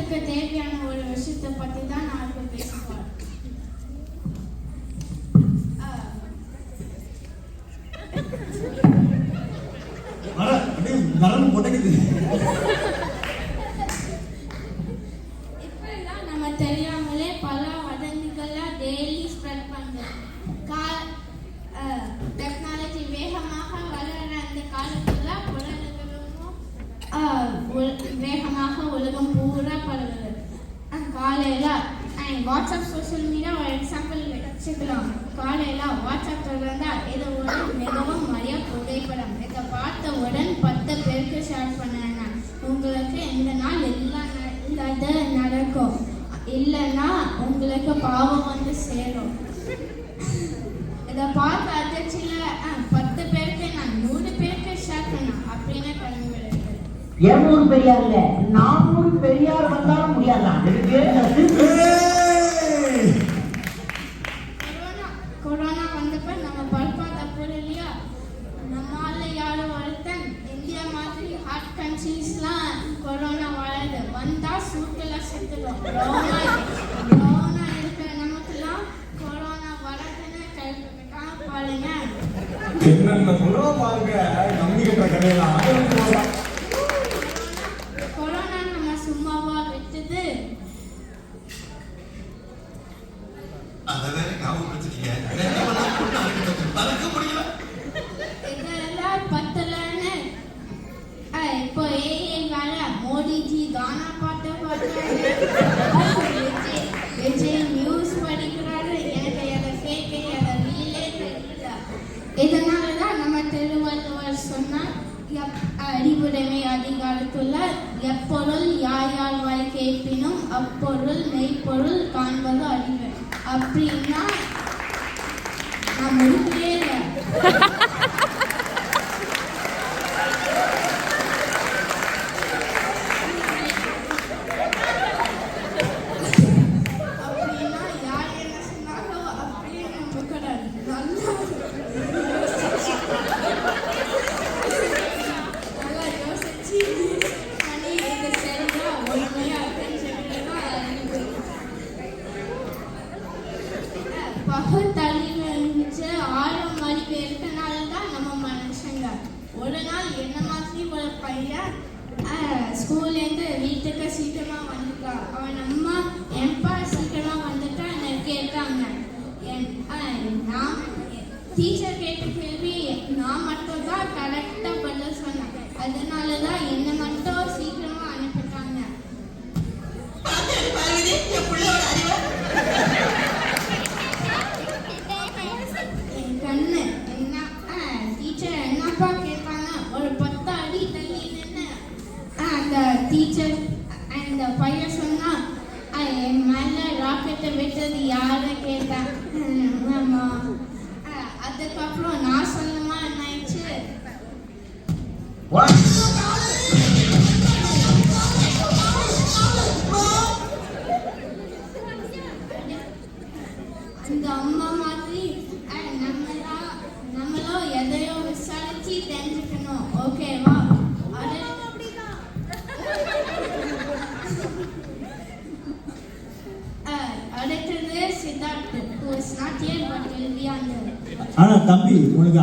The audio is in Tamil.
உலகத்துக்கு தேவையான ஒரு விஷயத்தை பற்றி தான் நான் இப்போ பேசுவேன். இப்பெல்லாம் நம்ம தெரியாமலே பல வதந்திகள்லாம் டெய்லி ஸ்ப்ரெட் பண்ணுறோம். டெக்னாலஜி வேகமாக வளர அந்த காலத்துல வேகமாக உலகம் பூரா பரவுது. காலையில வாட்ஸ்அப் சோஷியல் மீடியா ஒரு எக்ஸாம்பிள் வச்சுக்கலாம். காலையில வாட்ஸ்அப் திறந்தா இது ஒரு மிகவும் மரிய புகைப்படம். இதை பார்த்தவுடன் 10 பேருக்கு ஷேர் பண்ணேன். உங்களுக்கு இந்த நாள் இல்லாத நடக்கும், இல்லைன்னா உங்களுக்கு பாவம் வந்து சேரும். இதை பார்த்து அதிர்ச்சியில 10 பேருக்கு நான் 100 பேருக்கு ஷேர் பண்ணேன் அப்படின்னு கிளம்பி 200 பெரியார் இல்ல 400 பெரியார் வந்தாலும் முடியாதான். கொரோனா வந்தப்ப நம்ம பல்பாத போல இல்லையா, நம்மால யாரும் ஒருத்தன் இந்தியா மாதிரி ஹாட் கண்ட்ரீஸ்லாம் கொரோனா வராது, வந்தா சூட்டுல செத்துடும். கொரோனா இருக்கிற நமக்குலாம் கொரோனா வராதுன்னு பாருங்க. என்னென்ன சொல்றோம் பாருங்க, நம்பிக்கை கதையெல்லாம். கொரோனா நம்ம சும்மாவா விட்டது? இதெல்லாம் பத்தலன்னு இப்போ வேற மோடிஜி கானா பாட்டு பாடுறாரு, விஜய் நியூஸ் படிக்கிறாரு. எனக்கு எதை கேட்க எதை ரீலே தெரியல. இதனாலதான் நம்ம திருவள்ளுவர் சொன்னார், அறிவுடைமை அதிகாரத்துள்ள எப்பொருள் யார் யார் வாய் கேட்பினும் அப்பொருள் மெய்ப்பொருள் காண்பது அறிவு. அப்படின்னா நான் முடிக்கவே இல்லை. அப்படின்னா யார் என்ன சொன்னாலும் அப்படியே நம்ம கூடாது. நல்லா யோசிச்சு பண்ணி இது சரியா உண்மையா பகுத்தறிவு இருந்துச்சு, ஆழம் அறிவு இருக்கனால தான் நம்ம மனுஷங்க. ஒரு நாள் என்ன மாதிரி ஒரு பையன் ஸ்கூல்லேருந்து வீட்டுக்கு சீக்கிரமா வந்துட்டான். அவன் அம்மா எப்பா சீக்கிரமா வந்துட்டா என்ன கேட்டாங்க. நான் டீச்சர் கேட்ட கேள்வி நான் மட்டும் தான் கரெக்டாக பதில் சொன்னேன். அதனால தான் என்னை மட்டும் சீக்கிரமா அனுப்பிட்டாங்க. டீச்சர் அந்த பையன் சொன்னா என் மேல ராக்கெட்டை விட்டது யாரை கேட்டேன். அதுக்கப்புறம் நான் சொல்லமா என்னாச்சு, அந்த அம்மா மாதிரி நம்மளும் எதையோ விசாரிச்சு தெரிஞ்சுக்கணும். ஓகேவா? அடுத்தது Siddharth, who is not here but will be on the. தம்பி உனக்கு